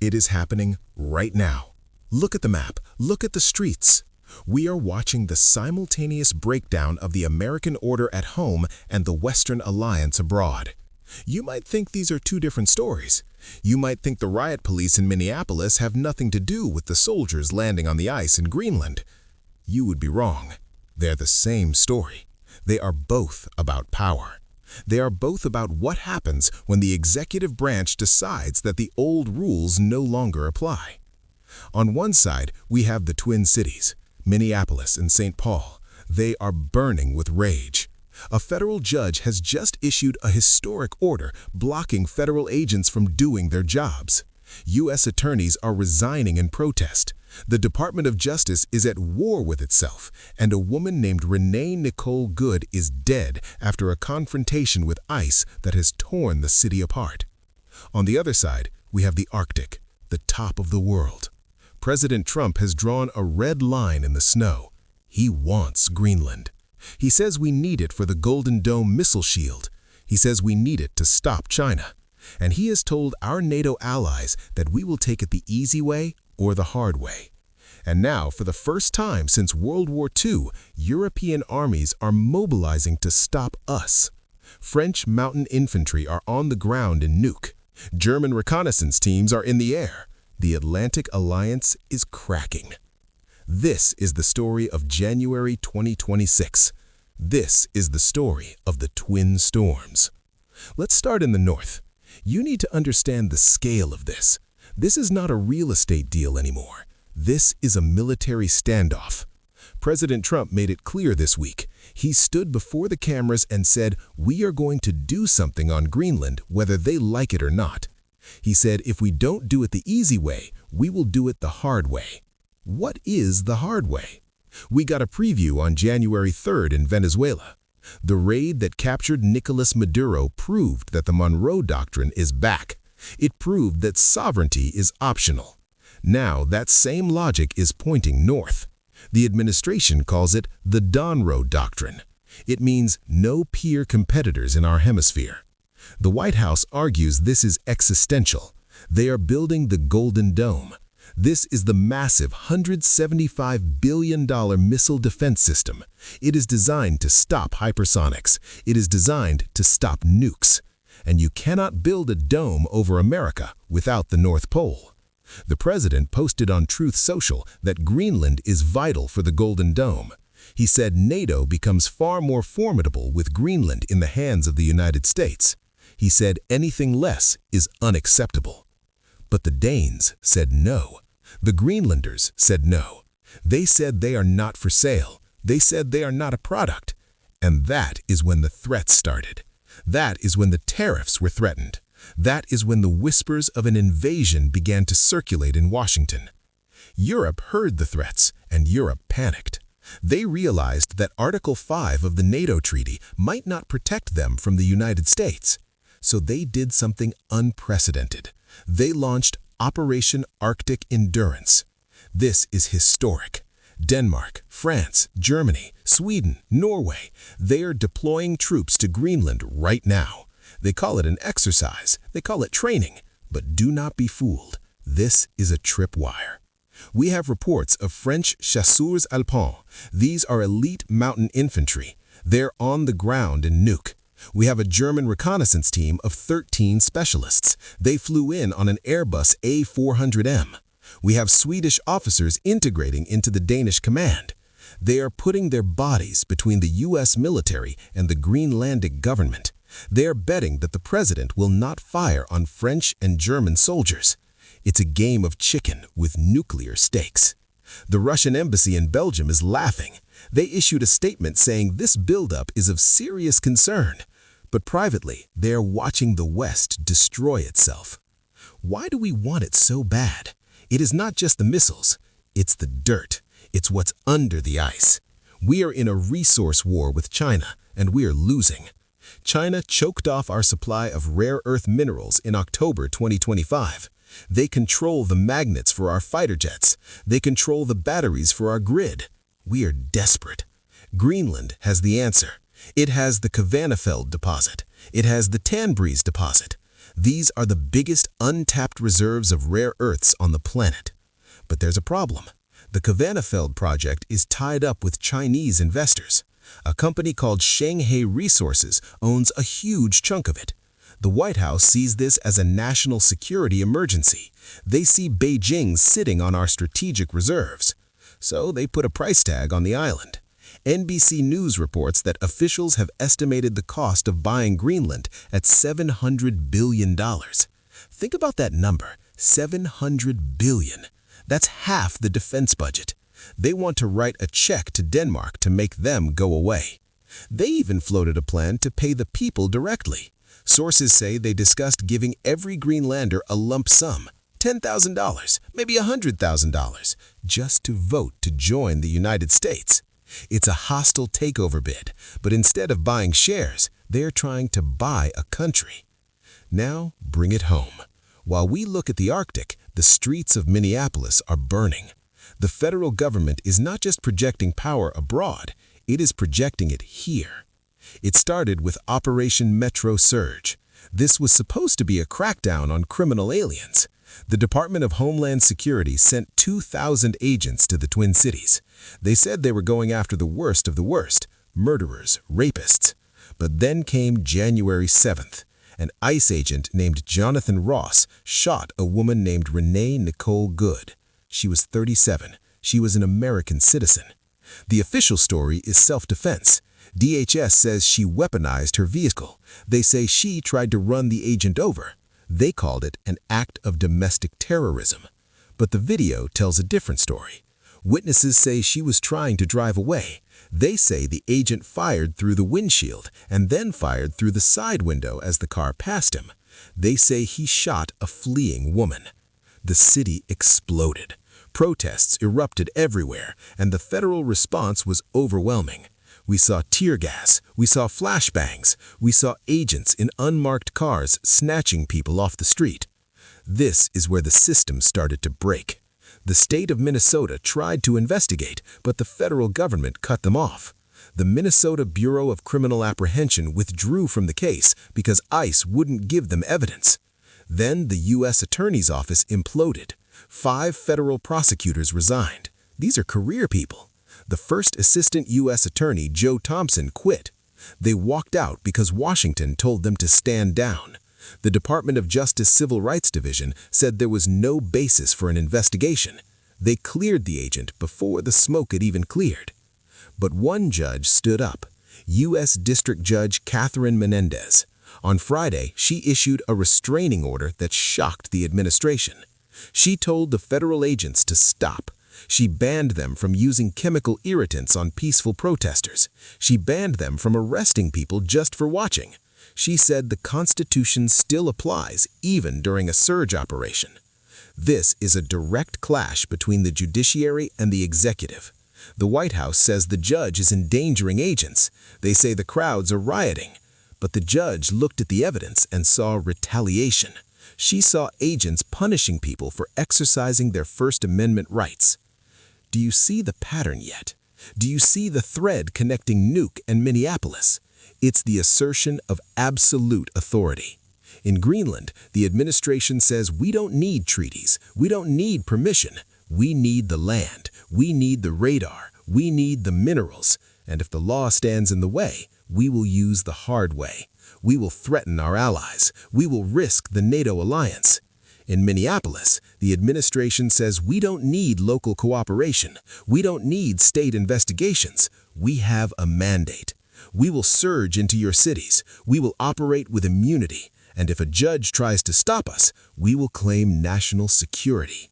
It is happening right now. Look at the map. Look at the streets. We are watching the simultaneous breakdown of the American order at home and the Western alliance abroad. You might think these are two different stories. You might think the riot police in Minneapolis have nothing to do with the soldiers landing on the ice in Greenland. You would be wrong. They're the same story. They are both about power. They are both about what happens when the executive branch decides that the old rules no longer apply. On one side, we have the Twin Cities, Minneapolis and St. Paul. They are burning with rage. A federal judge has just issued a historic order blocking federal agents from doing their jobs. U.S. attorneys are resigning in protest. The Department of Justice is at war with itself, and a woman named Renee Nicole Good is dead after a confrontation with ICE that has torn the city apart. On the other side, we have the Arctic, the top of the world. President Trump has drawn a red line in the snow. He wants Greenland. He says we need it for the Golden Dome missile shield. He says we need it to stop China. And he has told our NATO allies that we will take it the easy way or the hard way. And now, for the first time since World War II, European armies are mobilizing to stop us. French mountain infantry are on the ground in Nuuk. German reconnaissance teams are in the air. The Atlantic Alliance is cracking. This is the story of January 2026. This is the story of the Twin Storms. Let's start in the north. You need to understand the scale of this. This is not a real estate deal anymore. This is a military standoff. President Trump made it clear this week. He stood before the cameras and said, "We are going to do something on Greenland, whether they like it or not." He said, "If we don't do it the easy way, we will do it the hard way." What is the hard way? We got a preview on January 3rd in Venezuela. The raid that captured Nicolas Maduro proved that the Monroe Doctrine is back. It proved that sovereignty is optional. Now that same logic is pointing north. The administration calls it the Donroe Doctrine. It means no peer competitors in our hemisphere. The White House argues this is existential. They are building the Golden Dome. This is the massive $175 billion missile defense system. It is designed to stop hypersonics. It is designed to stop nukes. And you cannot build a dome over America without the North Pole. The president posted on Truth Social that Greenland is vital for the Golden Dome. He said NATO becomes far more formidable with Greenland in the hands of the United States. He said anything less is unacceptable. But the Danes said no. The Greenlanders said no. They said they are not for sale. They said they are not a product. And that is when the threats started. That is when the tariffs were threatened. That is when the whispers of an invasion began to circulate in Washington. Europe heard the threats, and Europe panicked. They realized that Article 5 of the NATO treaty might not protect them from the United States. So they did something unprecedented. They launched Operation Arctic Endurance. This is historic. Denmark, France, Germany, Sweden, Norway, they are deploying troops to Greenland right now. They call it an exercise. They call it training. But do not be fooled. This is a tripwire. We have reports of French chasseurs alpins. These are elite mountain infantry. They're on the ground in Nuuk. We have a German reconnaissance team of 13 specialists. They flew in on an Airbus A400M. We have Swedish officers integrating into the Danish command. They are putting their bodies between the U.S. military and the Greenlandic government. They are betting that the president will not fire on French and German soldiers. It's a game of chicken with nuclear stakes. The Russian embassy in Belgium is laughing. They issued a statement saying this buildup is of serious concern. But privately, they are watching the West destroy itself. Why do we want it so bad? It is not just the missiles. It's the dirt. It's what's under the ice. We are in a resource war with China, and we are losing. China choked off our supply of rare earth minerals in October 2025. They control the magnets for our fighter jets. They control the batteries for our grid. We are desperate. Greenland has the answer. It has the Kvanefjeld deposit. It has the Tanbreez deposit. These are the biggest untapped reserves of rare earths on the planet. But there's a problem. The Civonix project is tied up with Chinese investors. A company called Shanghai Resources owns a huge chunk of it. The White House sees this as a national security emergency. They see Beijing sitting on our strategic reserves. So they put a price tag on the island. NBC News reports that officials have estimated the cost of buying Greenland at $700 billion. Think about that number, $700 billion. That's half the defense budget. They want to write a check to Denmark to make them go away. They even floated a plan to pay the people directly. Sources say they discussed giving every Greenlander a lump sum, $10,000, maybe $100,000, just to vote to join the United States. It's a hostile takeover bid, but instead of buying shares, they're trying to buy a country. Now, bring it home. While we look at the Arctic, the streets of Minneapolis are burning. The federal government is not just projecting power abroad, it is projecting it here. It started with Operation Metro Surge. This was supposed to be a crackdown on criminal aliens. The Department of Homeland Security sent 2,000 agents to the Twin Cities. They said they were going after the worst of the worst, murderers, rapists. But then came January 7th. An ICE agent named Jonathan Ross shot a woman named Renee Nicole Good. She was 37. She was an American citizen. The official story is self-defense. DHS says she weaponized her vehicle. They say she tried to run the agent over. They called it an act of domestic terrorism. But the video tells a different story. Witnesses say she was trying to drive away. They say the agent fired through the windshield and then fired through the side window as the car passed him. They say he shot a fleeing woman. The city exploded. Protests erupted everywhere, and the federal response was overwhelming. We saw tear gas, we saw flashbangs, we saw agents in unmarked cars snatching people off the street. This is where the system started to break. The state of Minnesota tried to investigate, but the federal government cut them off. The Minnesota Bureau of Criminal Apprehension withdrew from the case because ICE wouldn't give them evidence. Then the U.S. Attorney's Office imploded. 5 federal prosecutors resigned. These are career people. The first assistant U.S. attorney, Joe Thompson, quit. They walked out because Washington told them to stand down. The Department of Justice Civil Rights Division said there was no basis for an investigation. They cleared the agent before the smoke had even cleared. But one judge stood up, U.S. District Judge Catherine Menendez. On Friday, she issued a restraining order that shocked the administration. She told the federal agents to stop. She banned them from using chemical irritants on peaceful protesters. She banned them from arresting people just for watching. She said the Constitution still applies even during a surge operation. This is a direct clash between the judiciary and the executive. The White House says the judge is endangering agents. They say the crowds are rioting. But the judge looked at the evidence and saw retaliation. She saw agents punishing people for exercising their First Amendment rights. Do you see the pattern yet? Do you see the thread connecting Nuke and Minneapolis? It's the assertion of absolute authority. In Greenland, the administration says we don't need treaties, we don't need permission, we need the land, we need the radar, we need the minerals, and if the law stands in the way, we will use the hard way. We will threaten our allies. We will risk the NATO alliance. In Minneapolis, the administration says we don't need local cooperation. We don't need state investigations. We have a mandate. We will surge into your cities. We will operate with immunity. And if a judge tries to stop us, we will claim national security.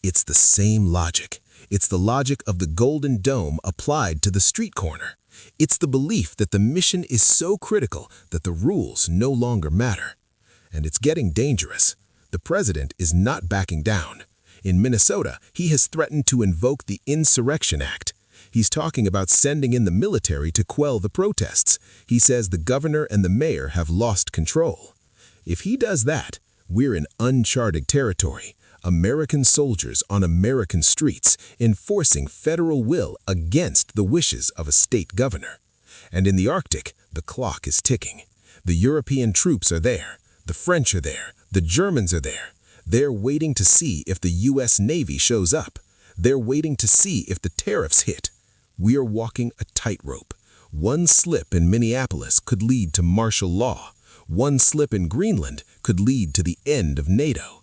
It's the same logic. It's the logic of the Golden Dome applied to the street corner. It's the belief that the mission is so critical that the rules no longer matter. And it's getting dangerous. The president is not backing down. In Minnesota, he has threatened to invoke the Insurrection Act. He's talking about sending in the military to quell the protests. He says the governor and the mayor have lost control. If he does that, we're in uncharted territory. American soldiers on American streets enforcing federal will against the wishes of a state governor. And in the Arctic, the clock is ticking. The European troops are there. The French are there. The Germans are there. They're waiting to see if the U.S. Navy shows up. They're waiting to see if the tariffs hit. We are walking a tightrope. One slip in Minneapolis could lead to martial law. One slip in Greenland could lead to the end of NATO.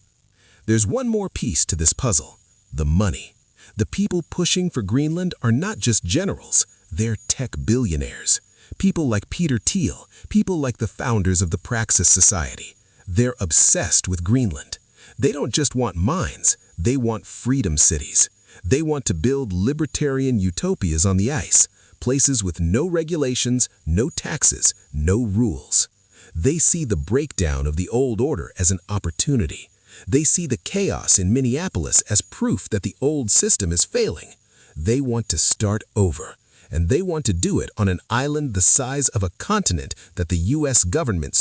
There's one more piece to this puzzle: the money. The people pushing for Greenland are not just generals, they're tech billionaires. People like Peter Thiel, people like the founders of the Praxis Society. They're obsessed with Greenland. They don't just want mines, they want freedom cities. They want to build libertarian utopias on the ice, places with no regulations, no taxes, no rules. They see the breakdown of the old order as an opportunity. They see the chaos in Minneapolis as proof that the old system is failing. They want to start over, and they want to do it on an island the size of a continent that the U.S. government